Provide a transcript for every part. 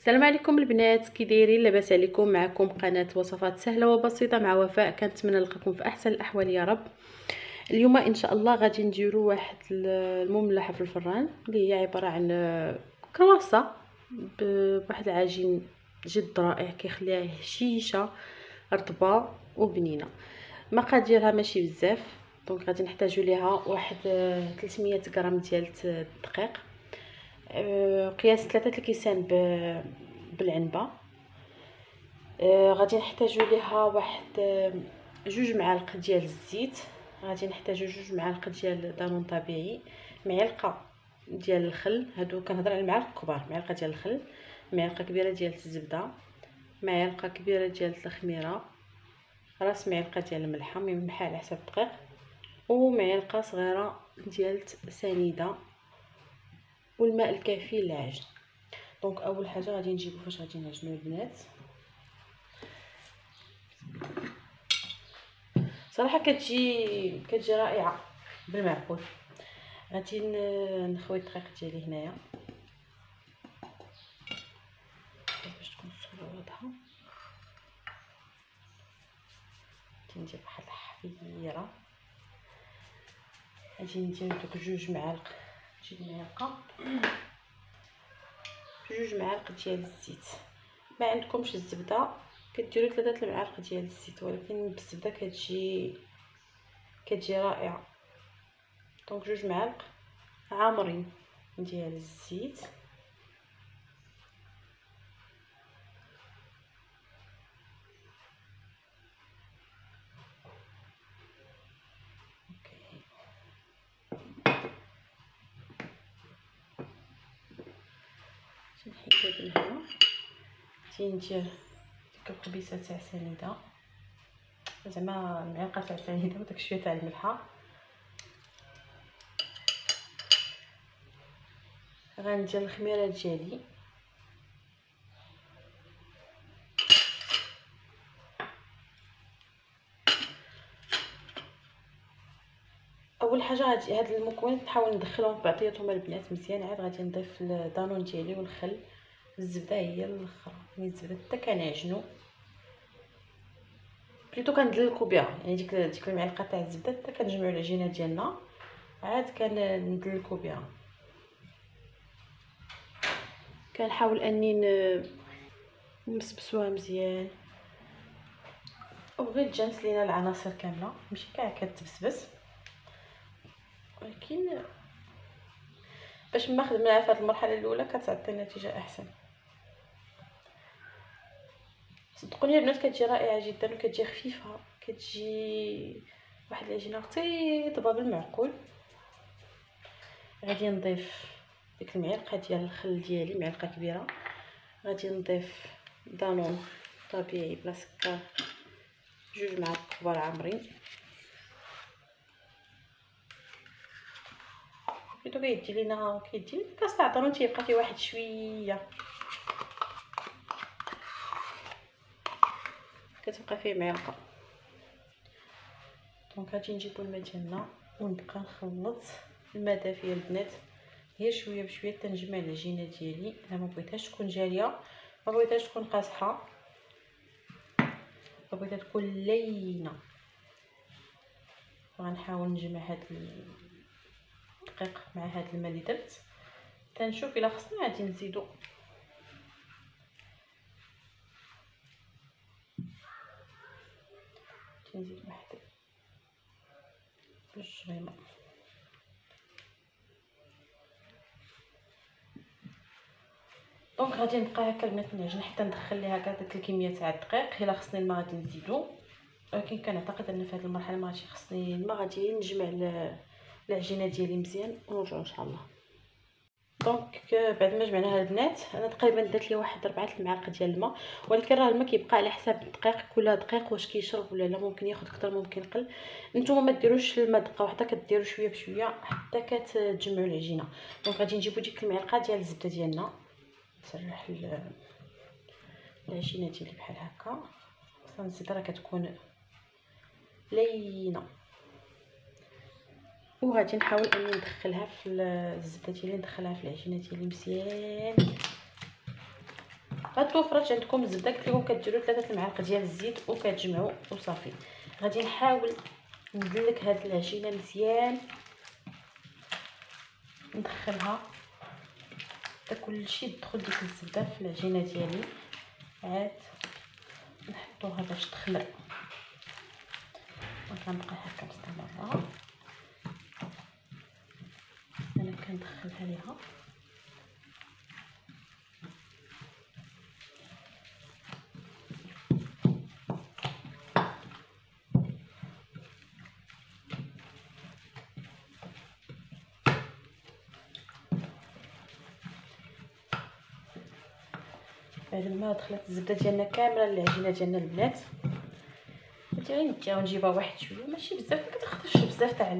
السلام عليكم البنات، كي دايرين؟ لاباس عليكم؟ معكم قناه وصفات سهله وبسيطه مع وفاء. كنتمنى نلقاكم في احسن الاحوال يا رب. اليوم ان شاء الله غادي نديروا واحد المملحه في الفران اللي هي عباره عن كرواسه بواحد العجين جد رائع كيخليها هشيشه رطبه وبنينه. مقاديرها ماشي بزاف، دونك غادي نحتاجوا ليها واحد 300 غرام ديال الدقيق، قياس 3 الكيسان بالعنبه. غادي نحتاجوا ليها واحد 2 معالق ديال الزيت، غادي نحتاجوا 2 معالق ديال دانون طبيعي، معلقه ديال الخل، هادو كنهضر على المعالق الكبار، معلقه ديال الخل، معلقه كبيره ديال الزبده، معلقه كبيره ديال الخميره، راس معلقه ديال الملحه مملحه على حسب الدقيق، ومعلقه صغيره ديال سنيده، والماء الكافي للعجن. دونك اول حاجه غادي نجيبو فاش غادي نعجنو البنات. صراحه كتجي رائعه بالمعقول. غادي نخوي الدقيق ديالي هنايا باش تكون الصوره واضحه. غادي ندير واحد الحفيره، غادي ندير دوك 2 معالق، نجيب معلقه 2 معالق ديال الزيت. ما عندكمش الزبده كديروا 3 المعالق ديال الزيت، ولكن بالزبده كتجي رائعه. دونك 2 معالق عامرين ديال الزيت. نحيد هاد الهواء، غادي ندير ديك القبيصه تاع سنيده، زعما المعلقه تاع سنيده وداك شويه تاع الملحه. غندير الخميره ديالي، اول حاجه غادي هاد المكونات نحاول ندخلهم بعضياتهم البنات مزيان. عاد غادي نضيف الدانون ديالي والخل، الزبده هي الاخر، يعني الزبده حتى كنعجنو بليتو كندلكو بها، يعني ديك المعلقه تاع الزبده حتى كنجمعوا العجينه ديالنا عاد كندلكو بها. كنحاول اني نمسبسوها مزيان وغير تجانس لينا العناصر كامله، ماشي كاع كتبسبس، ولكن باش ما خدمناها في هذه المرحله الاولى كتعطي نتيجه احسن. صدقوني البنات كتجي رائعه جدا وكتجي خفيفه، كتجي واحد العجينه طيبه بالمعقول. غادي نضيف ديك المعلقه ديال الخل ديالي، معلقه كبيره. غادي نضيف دانون طبيعي بلا سكر 2 معالق كبار عامرين. بيتو كيدي لينا كاس تاع دانون تيبقى فيه واحد شويه، كتبقى فيه معلقه. دونك غادي نجيبو الماء ديالنا ونبقى نخلط. الماء دافيه البنات، غير شويه بشويه تنجمع العجينه ديالي. انا ما بغيتهاش تكون جاريه، ما بغيتهاش تكون قاصحه، بغيتها تكون لينه. غنحاول نجمع هاد الدقيق مع هاد الماء اللي درت، تنشوف الا خصنا غادي نزيدو. نزيد واحد 2 شريمه. دونك غادي نبقى هكا البنات نعجن حتى ندخل ليها كاع ديك الكميه تاع الدقيق. الا خصني الماء غادي نزيدو، ولكن كنعتقد ان في هذه المرحله ما غادي خصني الماء. غادي نجمع العجينه ديالي مزيان ونرجعوا ان شاء الله. دونك بعد ما جمعناها البنات، انا تقريبا درت لي واحد 4 المعالق ديال الماء، ولكن راه الماء كيبقى على حساب الدقيق. كل دقيق واش كيشرب ولا لا، ممكن ياخذ اكثر ممكن يقل. نتوما ما ديروش الماء دقه واحده، كديروا شويه بشويه حتى كتجمعوا العجينه. دونك غادي نجيبوا ديك المعلقه ديال الزبده ديالنا، نسرح العجينه ديالي بحال هكا. خصنا الزبده راه كتكون لينه، وغادي نحاول اني ندخلها في الزبده ديالي، ندخلها في العجينه ديالي مزيان. هاد الوفرات عندكم الزبده قلت لكم كديروا 3 المعالق ديال الزيت وكتجمعوا وصافي. غادي نحاول ندلك هاد العجينه مزيان، ندخلها حتى كلشي يدخل ديك الزبده في العجينه ديالي، عاد نحطوها باش تخمر وكنبقى هكا مستمره. انا كندخلها ليها بعد ما دخلت الزبده ديالنا كامله العجينه ديالنا البنات. غادي نجيو نجيبها واحد شويه، ماشي بزاف، ما كتاخذش بزاف تاع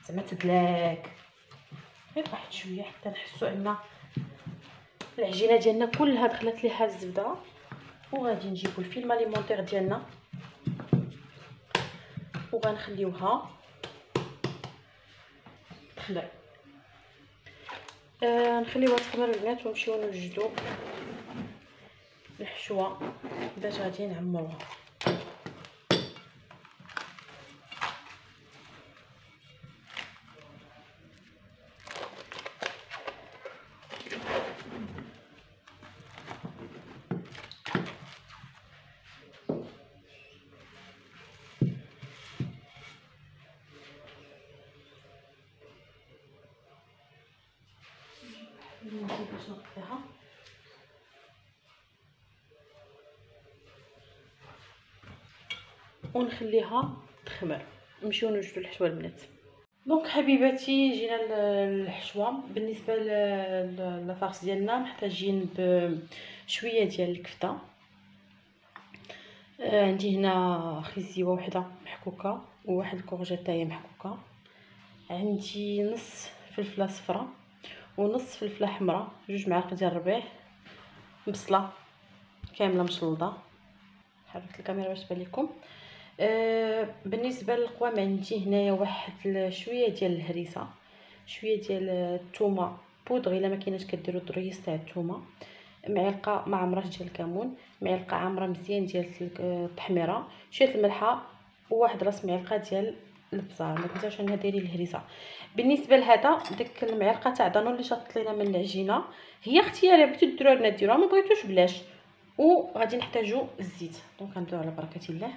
زعما تدلاك، غير واحد شويه حتى نحسوا ان العجينه ديالنا كلها دخلت ليها الزبده. وغادي نجيبوا الفيلم اليمونتير ديالنا وغنخليوها تخمر. نخليوها تخمر البنات ونمشيو نوجدوا الحشوه باش غادي نعمروها. نجيب باش نقطعها ونخليها تخمر. نمشيو نوجدوا الحشوه البنات. دونك حبيباتي جينا الحشوه. بالنسبه للفارس ديالنا محتاجين بشويه ديال الكفته. عندي هنا خيزيوه وحده محكوكه وواحد الكورجيطه هي محكوكه. عندي نص فلفله صفراء ونص فلفله حمراء، 2 معالق ديال الربيع، بصله كامله مشلوضه. حركت الكاميرا باش تبان لكم. بالنسبه للقوام عندي هنايا واحد شويه ديال الهريسه، شويه ديال الثومه بودغ الا ما كايناش كديروا الدريس تاع الثومه، معلقه ما عمرها ديال الكمون، معلقه عامره مزيان ديال التحميره، شويه الملحه وواحد راس معلقه ديال البزار. ما تنساوش انها ديري الهريسه. بالنسبه لهذا ديك المعلقه تاع دانون اللي شاطت لينا من العجينه هي اختياريه، بغيتو ديروها البنات ديروها، ما بغيتوش بلاش. وغادي نحتاجو الزيت. دونك غنبداو على بركه الله.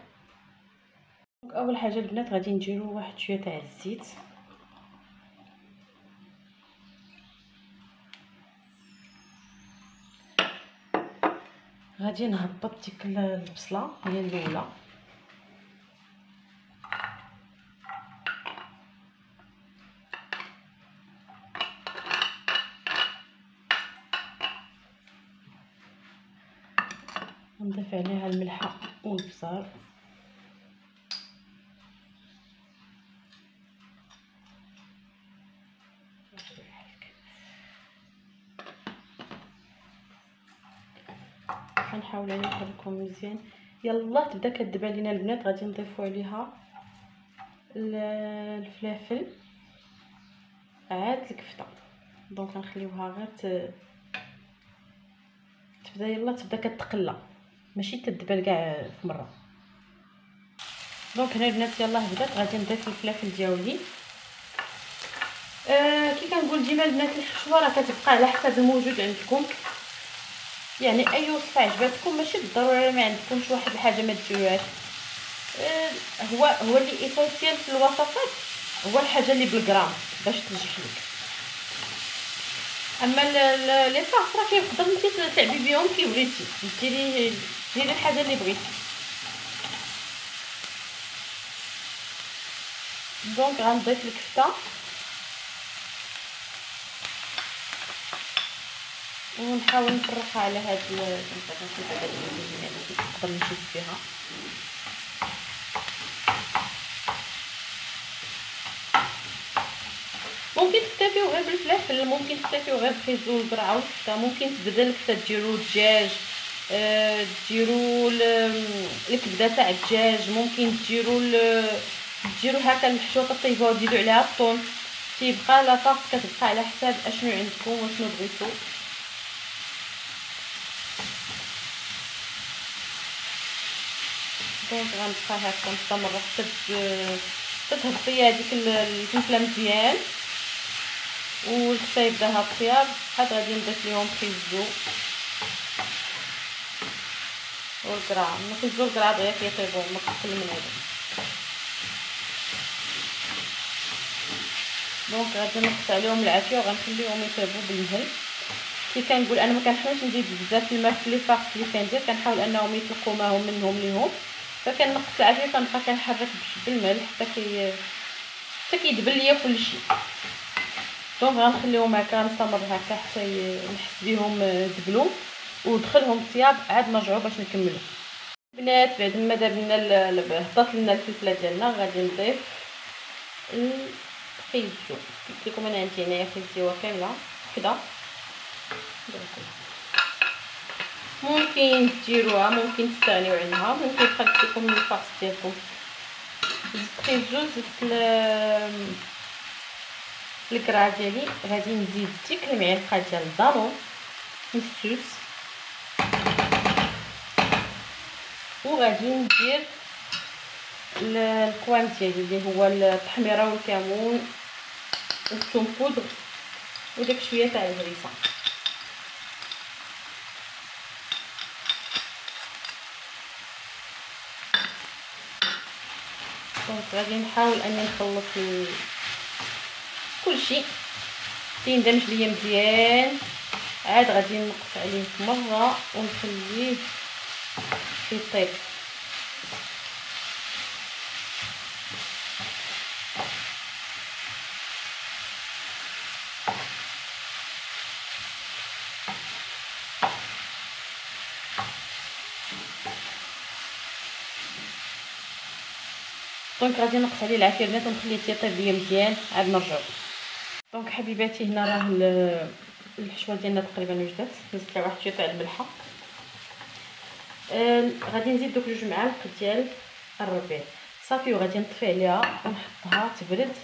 دونك اول حاجه البنات غادي نديرو واحد شويه تاع الزيت، غادي نهبط ديك البصله هي الاولى، ونضيف عليها الملحه والبصل، غنحاول نوريكم لكم مزيان. يلا تبدا كدبا لينا البنات. غادي نضيفوا عليها الفلافل عاد الكفته. دونك غنخليوها غير تبدا كتقلى، ماشي تدبل كاع في مره. دونك هنا البنات يلاه بدات. غادي نضيف الفلافل ديالي. كي كنقول ديما البنات الحشوه راه كتبقى على حسب الموجود عندكم، يعني اي وصفه عجبتكم ماشي بالضروره ما عندكمش واحد الحاجه ما ديروهاش. هو اللي اسونسيال في الوصفات هو الحاجه اللي بالغرام باش تنجح لك. اما لي صاص راه كيقدر انت تلعبي بهم كي بغيتي، ديري الحاجه اللي بغيتي. دونك غنضيف الكفته ونحاول نفرقها على هاد نقدر نشوف فيها. ممكن تكتفيو غير بالفلفل، ممكن تكتفيو غير بخيزو القرعه والكفته، ممكن تبدل الكفته ديروا الدجاج، ديروا الكبده تاع الدجاج، ممكن ديروا هكا الحشوه طيبوها وتزيدوا عليها الطون. تيبقى لا طاس كتبقى على حساب اشنو عندكم وشنو بغيتو. دونك غنبقى هكا مستمره حتى تهبطي هذيك الفلفله مزيان والكسا يبدا طياب. عاد غادي نضيف ليهم خيزو والقرع. الخيزو والقرع دغيا كيطيبوا ما كتقل من هذا. دونك غادي نقص عليهم العافيه وغنخليهم يطيبوا بالمهل. كي كنقول انا ما كنحاولش نزيد بزاف الماء في لي فارس اللي كندير، كنحاول انهم يطلقوا ماهم منهم ليهم، فكنقص العافيه كنبقى كنحرك بالملح حتى كيدبل ليا كلشي. دونك غنخليهم هكا نستمر هكا حتى نحس بهم دبلوا ودخلهم الطياب. عاد نرجعوا باش نكملوا البنات. بعد ما داب لنا هبطت لنا الفلفله ديالنا غادي نضيف الخيزو. قلت لكم انا عندي هنايا خيزيوه كامله وحده. ممكن ديروها ممكن تستغنيو عنها، ممكن تخلط لكم الفاص ديالكم. زدت خيزو، زدت الكرع ديالي. غادي نزيد ديك المعلقه ديال الدانون مسوس، وغادي ندير الكوان ديالي اللي هو التحميره والكمون والثوم بودر وداك شويه تاع الهريسه. دونك غادي نحاول اني نخلط كلشي يندمج ليا مزيان. عاد غادي نقص عليه مره ونخليه يطيب. دونك غادي نقص عليه العافيه البنات ونخليه يطيب ليا مزيان. عاد نرجعوا. دونك حبيباتي هنا راه الحشوه ديالنا تقريبا وجدت. نزيد لها واحد شويه تاع الملحه. غادي نزيد دوك 2 معالق ديال الربيع صافي، وغادي نطفي عليها ونحطها تبرد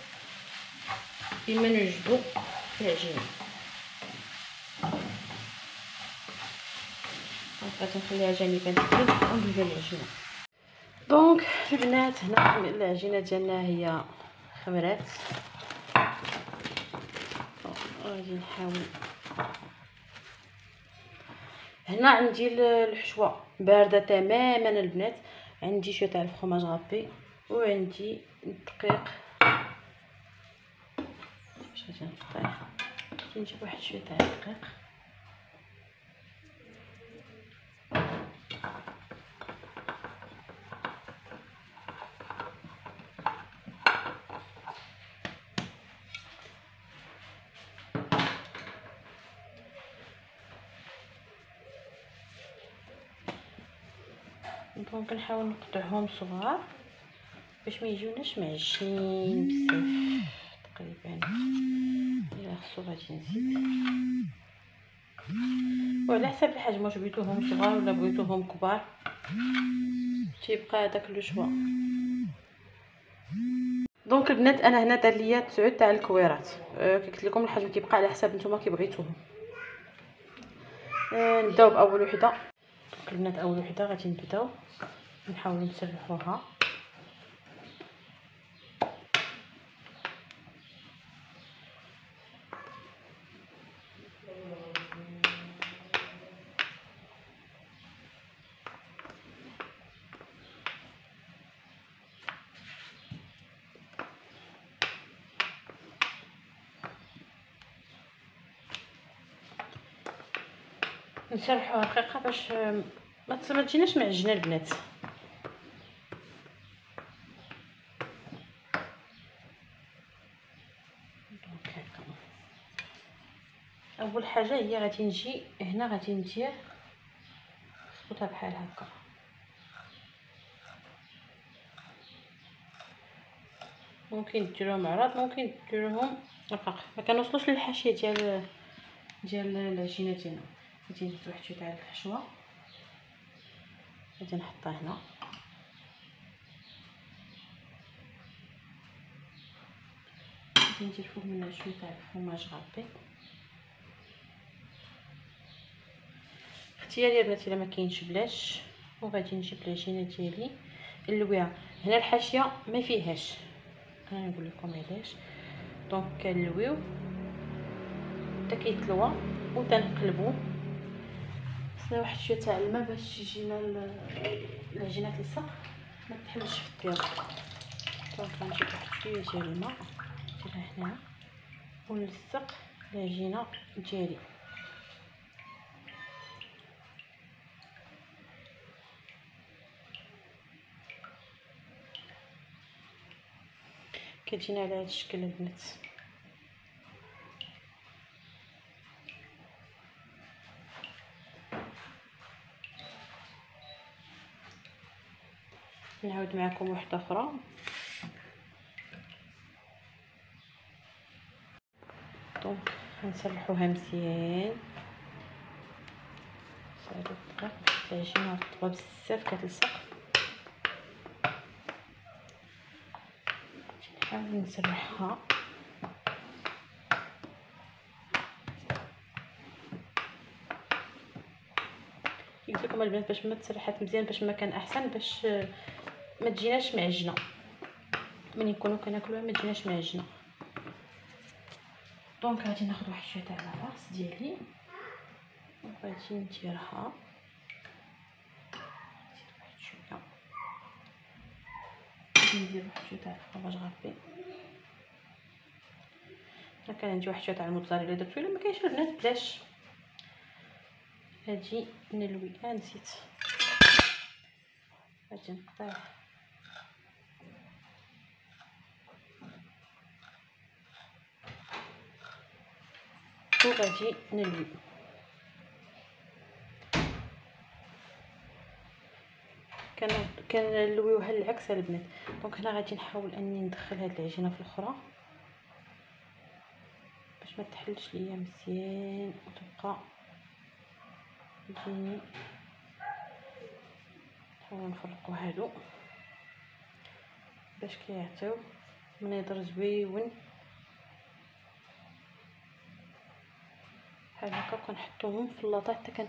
بما نوجدوا العجينه. غادي نخليها جانبا تبرد وندير العجينه. دونك البنات هنا العجينه ديالنا هي خمرات. غادي نحاول. هنا عندي الحشوه بارده تماما البنات. عندي شويه تاع الفرماج غابي وعندي الدقيق. واش غادي نقطع؟ غادي نجيب واحد شويه تاع الدقيق. دونك نحاول نقطعهم صغار باش ما يجيوناش معجنين بزاف. تقريبا الا خصو غادي نزيد، وعلى حسب الحجم واش بغيتوهم صغار ولا بغيتوهم كبار تيبقى هذاك لو شوا. دونك البنات انا هنا دار ليا 9 تاع الكويرات. قلت لكم الحجم كيبقى على حسب نتوما كي بغيتوهم. نبداو باول وحده. دونك البنات اول وحده غادي نبداو نحاولوا نسرحوها. نسرحوها رقيقه باش ما تجيناش معجنه البنات. دونك هكا اول حاجه هي غادي نجي هنا غادي ندير خطوطه بحال هكا. ممكن ديروهم عراض ممكن ديروهم رقاق. ما كنوصلوش للحاشيه ديال العجينه ديالنا. غادي نزيد واحد شويه تاع الحشوه. غادي نحطها هنا. غادي ندير فوق منها شويه تاع الفرماج غابي. اختياري البنات الا ما كاينش بلاش. وغادي نجيب العجينه ديالي نلويها. هنا الحاشيه ما فيهاش، انا نقول لكم علاش. دونك كنلويو حتى كيتلوى وتنقلبو. خصنا واحد شويه تاع الماء باش يجينا العجينه تلصق ما تحلش في الطياب. دونك غنجيب واحد شويه ديال الماء نديرها هنا ونلصق العجينه ديالي. كتجينا على هذا الشكل البنات. نعاود معكم واحده اخرى. دونك غنسرحوها مزيان صافي دقيق باش العجينه رطبه بزاف كتلصق. نحاول نسرحها قلت لكم البنات باش ما تسرحات مزيان باش ما كان احسن، باش ما تجيناش معجنه ملي نكونوا كناكلوها ما تجيناش معجنه. دونك غادي ناخذ واحد شويه تاع لاص ديالي وغادي نديرها واحد شويه، ندير واحد شويه تاع الفرماج غربي. انا كان عندي واحد شويه تاع الموتزاريلا درتو، الا ما كاينش البنات بلاش. غادي نلوي نسيت، غادي نقطع وغادي نلوي. كنلويوها العكس البنات. دونك هنا غادي نحاول اني ندخل هاد العجينه في الاخرى باش ما تحلش ليا مزيان وتبقى تجيني. نحاول نفرقوا هادو باش كيعطيو منظر زويون بحال هكا. كنحطوهم في اللاطه حتى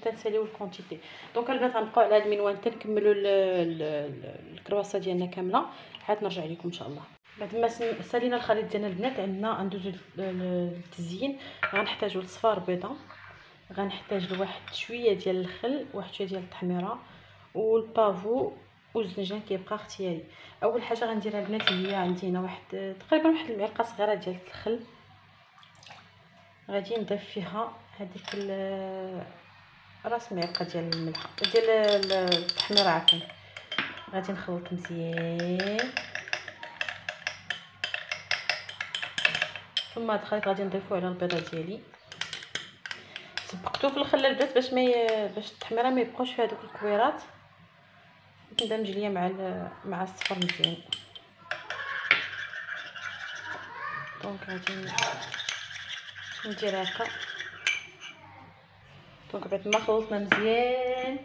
تنساليو الكونتيتي. دونك البنات غنبقاو على هاد المنوال تنكملوا الكرواسه ديالنا كامله، عاد نرجع لكم ان شاء الله. بعد ما سالينا الخليط ديالنا البنات، عندنا غندوزو للتزيين. غنحتاجو لصفار بيضه، غنحتاج لواحد شويه ديال الخل، واحد شويه ديال التحميره والبافو والزنجان كيبقى اختياري. اول حاجه غنديرها البنات هي عندي هنا واحد تقريبا واحد المعلقه صغيره ديال الخل. غادي نضيف فيها هذيك راس معلقه ديال الملح ديال التحميره عفوا. غادي نخلط مزيان، ثم هذا الخليط غادي نضيفوه على البيضه ديالي. سبقتو في الخل البنات باش التحميره ما يبقاوش فيها دوك الكويرات، تندمج ليا مع الصفر مزيان. دونك غادي ندير هكا. دونك بعد ما خلطنا مزيان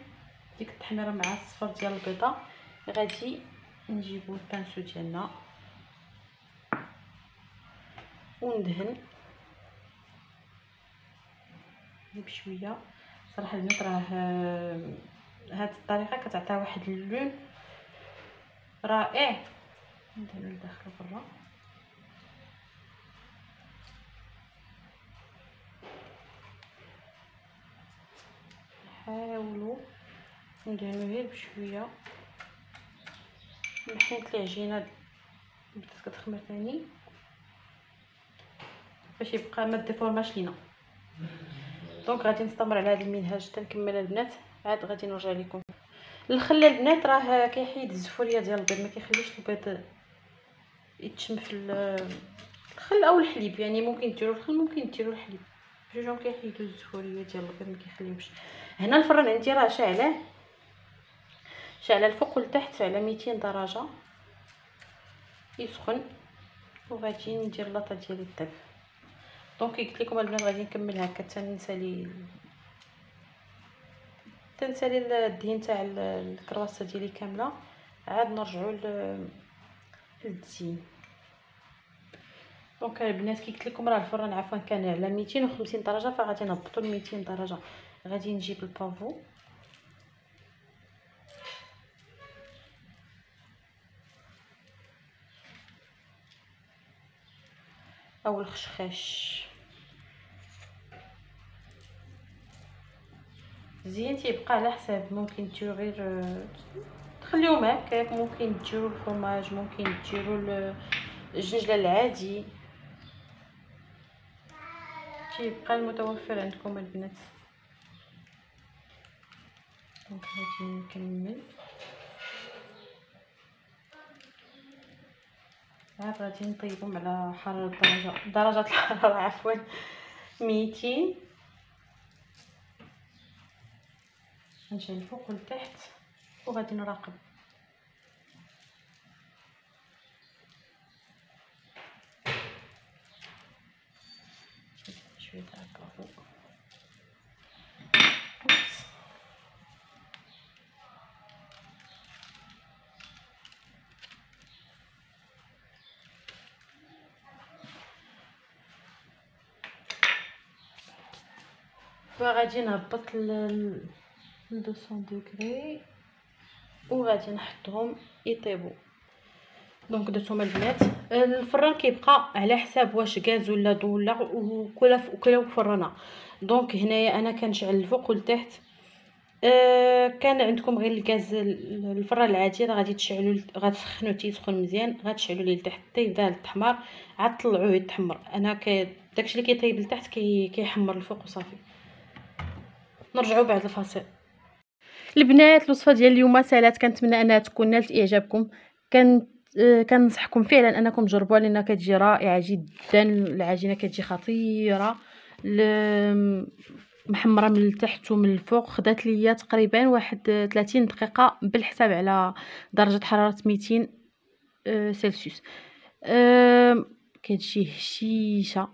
ديك التحميره مع الصفر ديال البيضه، غادي نجيبو البانسو ديالنا وندهن بشويه. صراحه البنات راه هاد الطريقه كتعطيها واحد اللون رائع. ندهنو لداخل برا. نحاولوا ندهنو غير بشويه من حيت العجينه بدات كتخمر ثاني باش يبقى ما ديفورماش لينا. دونك غادي نستمر على هذا المنهاج تنكمل البنات، عاد غادي نرجع لكم. الخل البنات راه كيحيد الزفوريه ديال البيض، ما كيخليش البيض يتشم في الخل او الحليب. يعني ممكن ديروا الخل ممكن ديروا الحليب، جوجهم كيحيدوا الزفوريه ديال البيض ما كيخليوش. هنا الفران عندي راه شاعله الفوق والتحت على 200 درجه يسخن، وغادي ندير اللاطه ديالي الطيب. دونك قلت لكم البنات غادي نكمل هكا تنسالي الدهين تاع الكرواسه ديالي كامله، عاد نرجعوا للتزيين. دونك البنات كي قلت لكم راه الفران عفوا كان على 250 درجه، فغادي نهبطوا ل 200 درجه. غادي نجيب البافو او الخشخاش. زين تيبقى على حساب، ممكن ديروا غير تخليوهم هكاك، ممكن ديروا الفرماج، ممكن ديروا الجنجله العادي، تيبقى المتوفر عندكم البنات. دونك غادي نكمل، عاد غادي نطيبهم على حراره درجه الحراره عفوا 200. غنجي الفوق والتحت وغادي نراقب. شويه تاع الكافو وغادي نهبط ل 200 دوغري وغادي نحطهم يطيبوا. دونك درتهم البنات. الفران كيبقى على حساب واش غاز ولا ضو ولا وكلا فرانه. دونك هنايا انا كنشعل الفوق والتحت. كان عندكم غير الغاز الفران العادي راه غادي تشعلوا، غتسخنوه تيسخن مزيان، غتشعلوا ليه لتحت طيب دال التحمر، عاد طلعوه يتحمر. انا داكشي اللي كيطيب لتحت كيحمر الفوق وصافي. نرجعوا بعد الفاصل. البنات الوصفه ديال اليوم سالات، كنتمنى انها تكون نالت اعجابكم. كننصحكم فعلا انكم تجربوها لانها كتجي رائعه جدا. العجينه كتجي خطيره، محمره من التحت ومن الفوق. خدات ليا تقريبا واحد 30 دقيقه بالحساب على درجه حراره 200 سلسيوس. كتجي هشيشه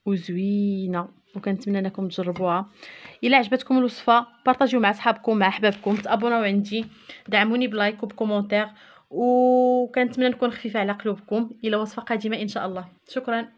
وزوينه، وكنتمنى انكم تجربوها. الا عجبتكم الوصفه بارطاجيو مع صحابكم مع احبابكم، تابوناو عندي، دعموني بلايك وبكومونتير، وكنتمنى نكون خفيفه على قلوبكم. الى وصفه قادمه ان شاء الله. شكرا.